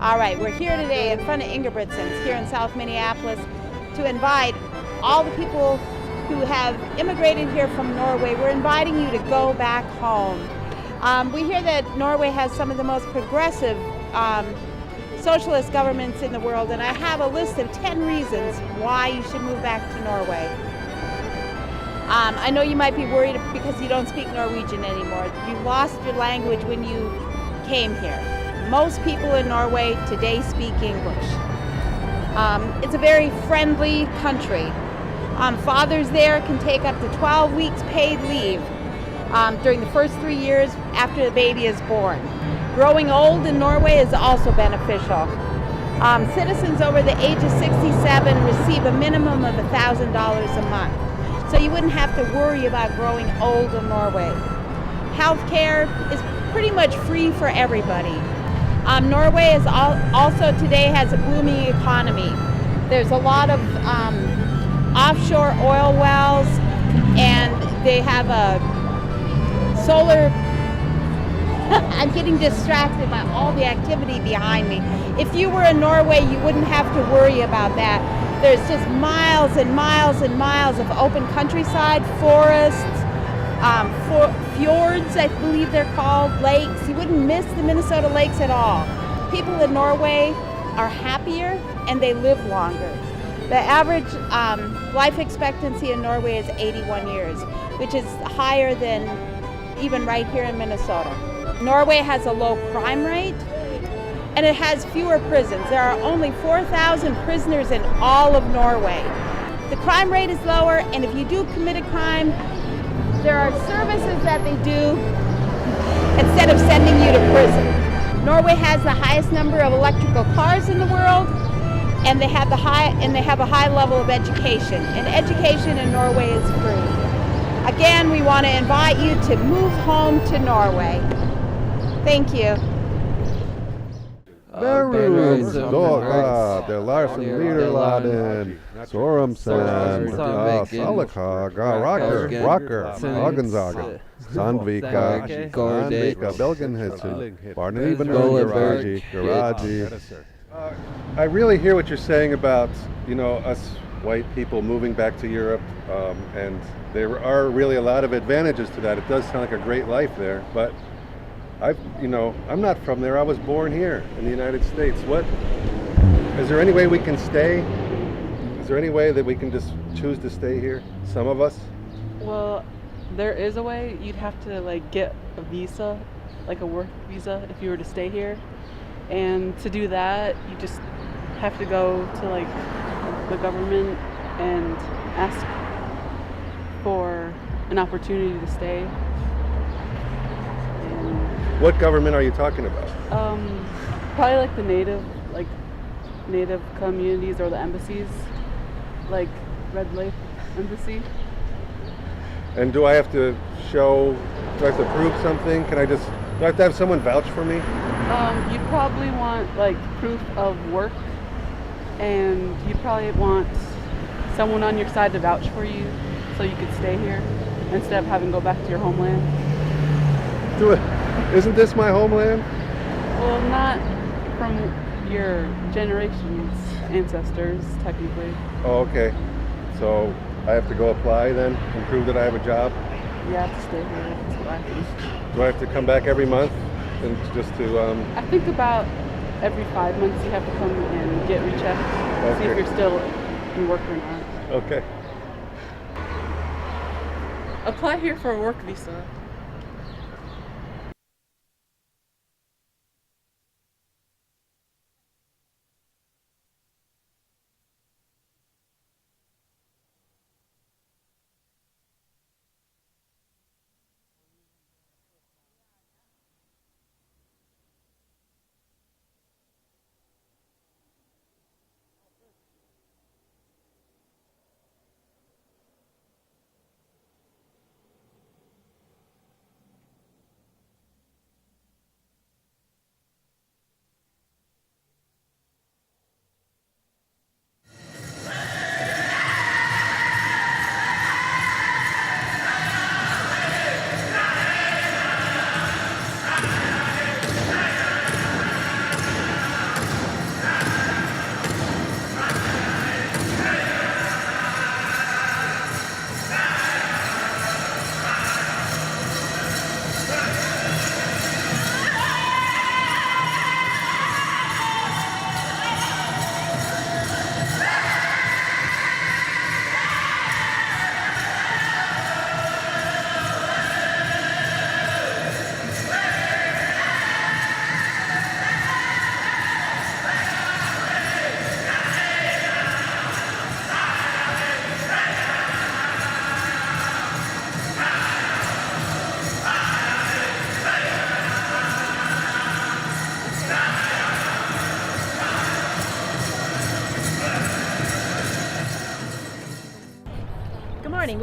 All right, we're here today in front of Ingebrigtsens here in South Minneapolis to invite all the people who have immigrated here from Norway. We're inviting you to go back home. We hear that Norway has some of the most progressive socialist governments in the world, and I have a list of 10 reasons why you should move back to Norway. I know you might be worried because you don't speak Norwegian anymore. You lost your language when you came here. Most people in Norway today speak English. It's a very friendly country. Fathers there can take up to 12 weeks paid leave during the first 3 years after the baby is born. Growing old in Norway is also beneficial. Citizens over the age of 67 receive a minimum of $1,000 a month. So you wouldn't have to worry about growing old in Norway. Healthcare is pretty much free for everybody. Norway is also today has a booming economy. There's a lot of offshore oil wells, and they have a solar. I'm getting distracted by all the activity behind me. If you were in Norway, you wouldn't have to worry about that. There's just miles and miles and miles of open countryside, forests, fjords, I believe they're called, lakes. You wouldn't miss the Minnesota lakes at all. People in Norway are happier and they live longer. The average life expectancy in Norway is 81 years, which is higher than even right here in Minnesota. Norway has a low crime rate, and it has fewer prisons. There are only 4,000 prisoners in all of Norway. The crime rate is lower, and if you do commit a crime, there are services that they do instead of sending you to prison. Norway has the highest number of electrical cars in the world, and they have a high level of education. And education in Norway is free. Again, we want to invite you to move home to Norway. Thank you. Berus, Dora, De Larsen, Liederladen, Sorumsen, Salaka, Rocker, Hagenzagen, Sandvika, Belgenhitsen, Barney Garaji. I really hear what you're saying about, us white people moving back to Europe, and there are really a lot of advantages to that. It does sound like a great life there, but I'm not from there. I was born here in the United States. Is there any way we can stay? Is there any way that we can just choose to stay here? Some of us? Well, there is a way. You'd have to get a visa, like a work visa, if you were to stay here. And to do that, you just have to go to the government and ask for an opportunity to stay. What government are you talking about? Probably the native communities or the embassies, like Red Lake Embassy. And do I have to prove something? Do I have to have someone vouch for me? You'd probably want proof of work, and you'd probably want someone on your side to vouch for you so you could stay here instead of having to go back to your homeland. Isn't this my homeland? Well, not from your generation's ancestors, technically. Oh, okay. So I have to go apply then and prove that I have a job? You have to stay here. That's what I think. Do I have to come back every month and just to? I think about every 5 months you have to come and get rechecked, see if you're still in work or not. Okay. Apply here for a work visa.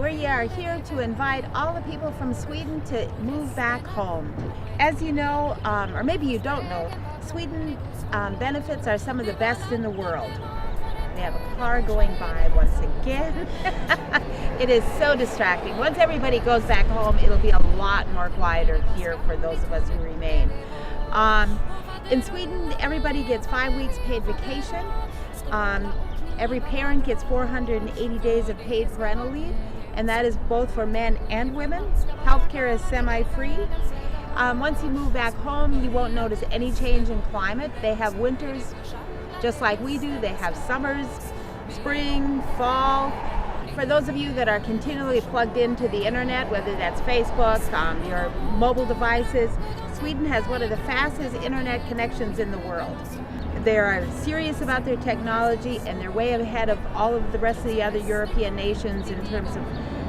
We are here to invite all the people from Sweden to move back home. As you know, or maybe you don't know, Sweden benefits are some of the best in the world. We have a car going by once again. It is so distracting. Once everybody goes back home, it'll be a lot more quieter here for those of us who remain. In Sweden, everybody gets 5 weeks paid vacation. Every parent gets 480 days of paid parental leave, and that is both for men and women. Healthcare is semi-free. Once you move back home, you won't notice any change in climate. They have winters just like we do. They have summers, spring, fall. For those of you that are continually plugged into the internet, whether that's Facebook, your mobile devices, Sweden has one of the fastest internet connections in the world. They are serious about their technology, and they're way ahead of all of the rest of the other European nations in terms of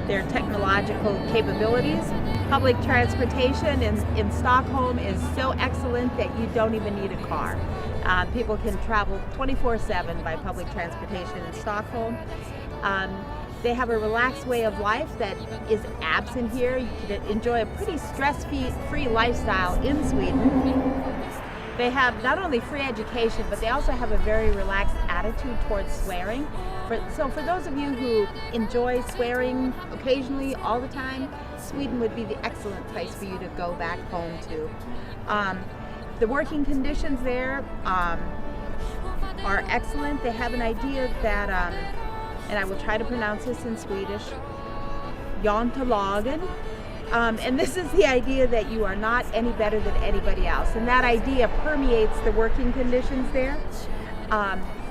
their technological capabilities. Public transportation in Stockholm is so excellent that you don't even need a car. People can travel 24/7 by public transportation in Stockholm. They have a relaxed way of life that is absent here. You can enjoy a pretty stress-free lifestyle in Sweden. They have not only free education, but they also have a very relaxed attitude towards swearing. So for those of you who enjoy swearing occasionally, all the time, Sweden would be the excellent place for you to go back home to. The working conditions there are excellent. They have an idea that, and I will try to pronounce this in Swedish, jantelagen. And this is the idea that you are not any better than anybody else. And that idea permeates the working conditions there.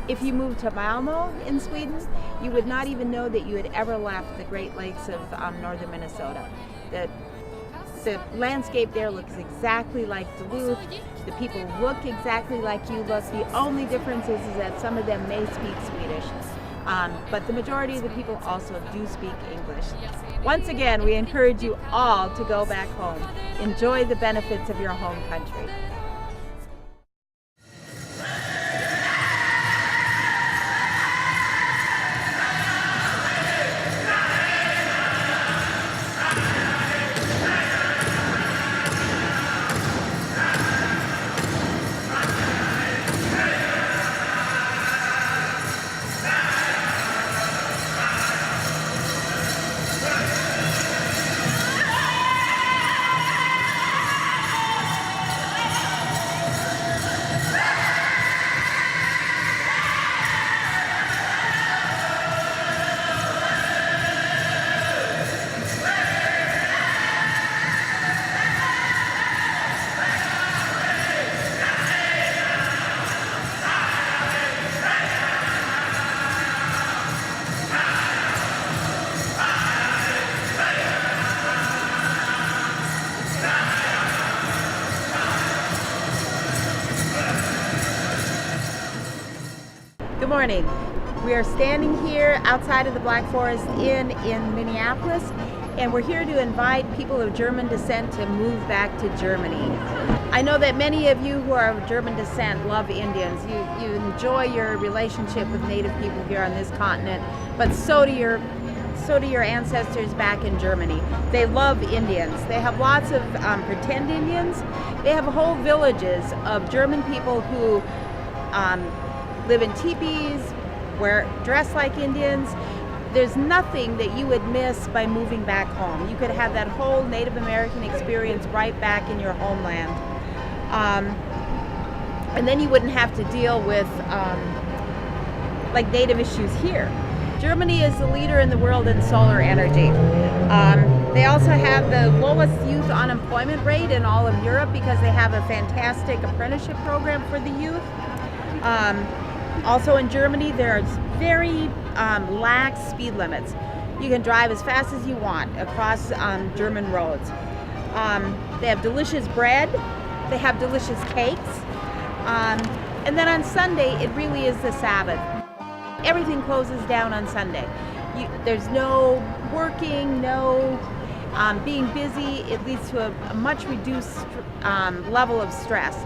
If you moved to Malmo in Sweden, you would not even know that you had ever left the Great Lakes of northern Minnesota. The landscape there looks exactly like Duluth. The people look exactly like you look. The only difference is that some of them may speak Swedish. But the majority of the people also do speak English. Once again, we encourage you all to go back home. Enjoy the benefits of your home country. Good morning. We are standing here outside of the Black Forest Inn in Minneapolis, and we're here to invite people of German descent to move back to Germany. I know that many of you who are of German descent love Indians. You enjoy your relationship with Native people here on this continent, but so do your ancestors back in Germany. They love Indians. They have lots of pretend Indians. They have whole villages of German people who live in teepees, dress like Indians. There's nothing that you would miss by moving back home. You could have that whole Native American experience right back in your homeland. And then you wouldn't have to deal with like Native issues here. Germany is the leader in the world in solar energy. They also have the lowest youth unemployment rate in all of Europe because they have a fantastic apprenticeship program for the youth. Also in Germany, there's very lax speed limits. You can drive as fast as you want across German roads. They have delicious bread. They have delicious cakes. And then on Sunday, it really is the Sabbath. Everything closes down on Sunday. There's no working, no being busy. It leads to a much reduced level of stress.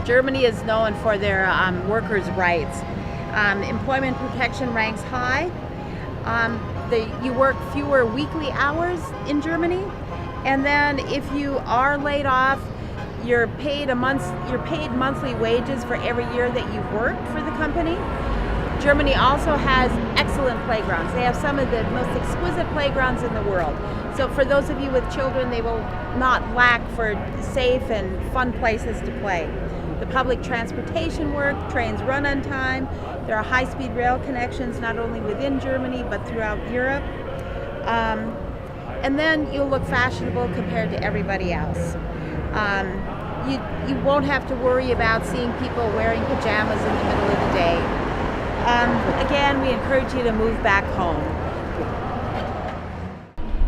Germany is known for their workers' rights. Employment protection ranks high. you work fewer weekly hours in Germany, and then if you are laid off, you're paid monthly wages for every year that you've worked for the company. Germany also has excellent playgrounds. They have some of the most exquisite playgrounds in the world. So for those of you with children, they will not lack for safe and fun places to play. The public transportation work, trains run on time. There are high-speed rail connections not only within Germany but throughout Europe. And then you'll look fashionable compared to everybody else. You won't have to worry about seeing people wearing pajamas in the middle of the day. Again, we encourage you to move back home.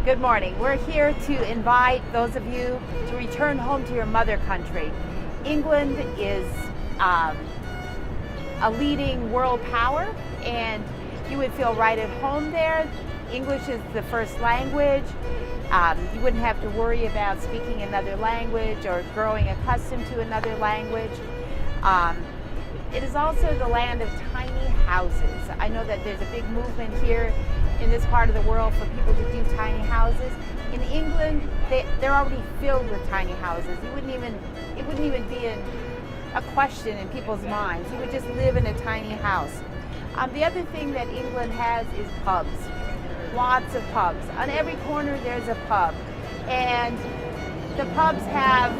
Good morning. We're here to invite those of you to return home to your mother country. England is a leading world power, and you would feel right at home there. English is the first language. You wouldn't have to worry about speaking another language or growing accustomed to another language. It is also the land of tiny houses. I know that there's a big movement here in this part of the world for people to do tiny houses. In England, they're already filled with tiny houses. It wouldn't even be a question in people's minds. You would just live in a tiny house. The other thing that England has is pubs. Lots of pubs. On every corner there's a pub. And the pubs have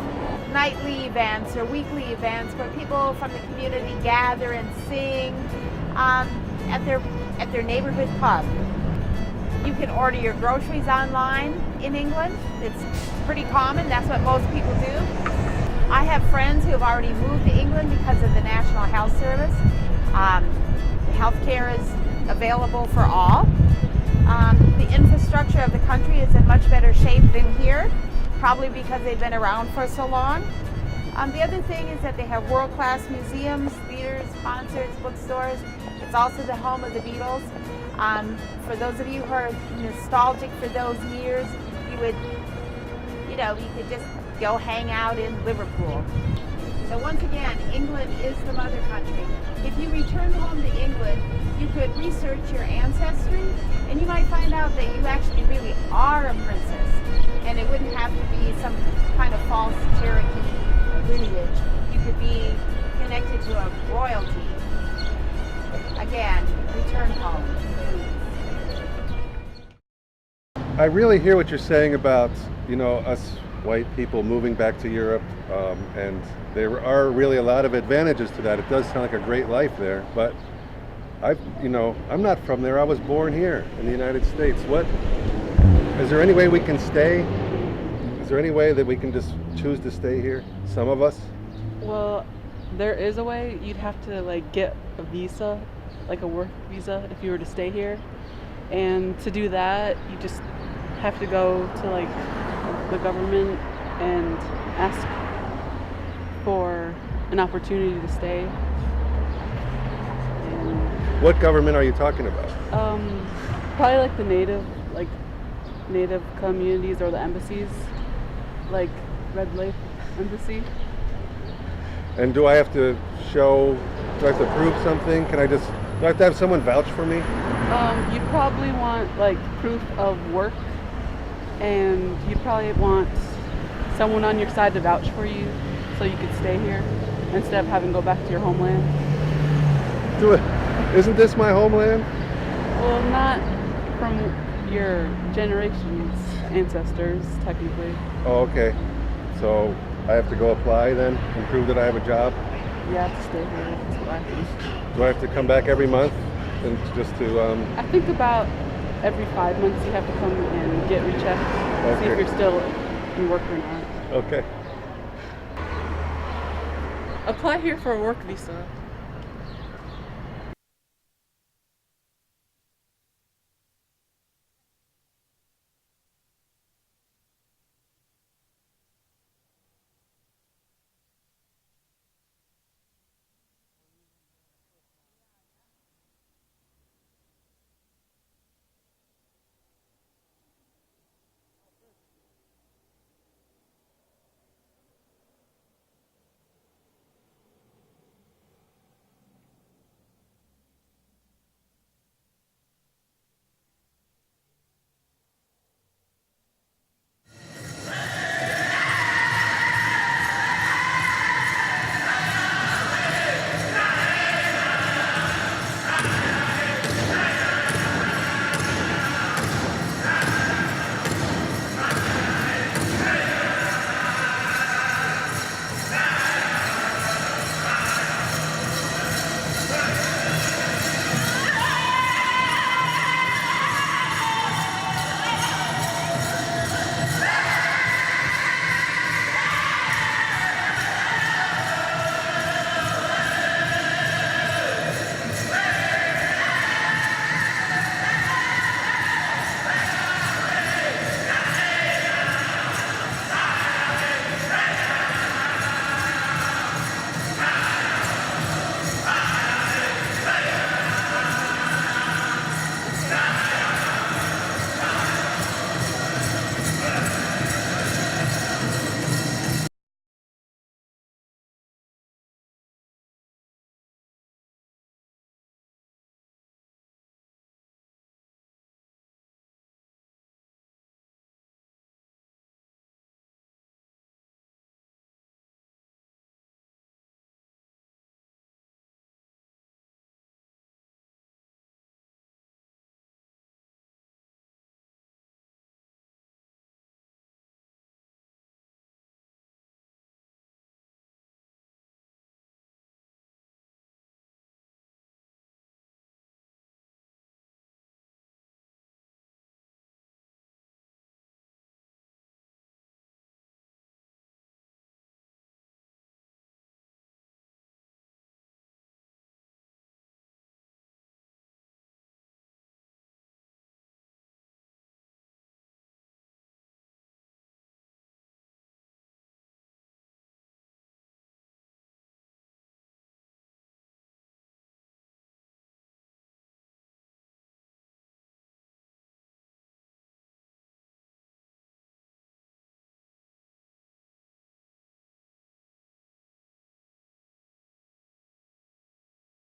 nightly events or weekly events where people from the community gather and sing at their neighborhood pub. You can order your groceries online in England. It's pretty common. That's what most people do. I have friends who have already moved to England because of the National Health Service. Healthcare is available for all. The infrastructure of the country is in much better shape than here, probably because they've been around for so long. The other thing is that they have world-class museums, theaters, concerts, bookstores. It's also the home of the Beatles. For those of you who are nostalgic for those years, you could just go hang out in Liverpool. So once again, England is the mother country. If you return home to England, you could research your ancestry, and you might find out that you actually really are a princess, and it wouldn't have to be some kind of false Cherokee lineage. You could be connected to a royalty. Again, return home. I really hear what you're saying about, us white people moving back to Europe, and there are really a lot of advantages to that. It does sound like a great life there, but I'm not from there. I was born here in the United States. Is there any way we can stay? Is there any way that we can just choose to stay here? Some of us? Well, there is a way. You'd have to get a visa, like a work visa, if you were to stay here. And to do that, you just have to go to the government and ask for an opportunity to stay. And, what government are you talking about? probably the native communities or the embassies, like Red Lake Embassy. And do I have to prove something? Do I have to have someone vouch for me? You'd probably want proof of work, and you'd probably want someone on your side to vouch for you so you could stay here instead of having to go back to your homeland. Isn't this my homeland? Well, not from your generation's ancestors, technically. Oh, okay. So I have to go apply then and prove that I have a job? You have to stay here. That's what I think. Do I have to come back every month and just to? I think about every 5 months you have to come and get rechecked, see if you're still in work or not. Okay. Apply here for a work visa.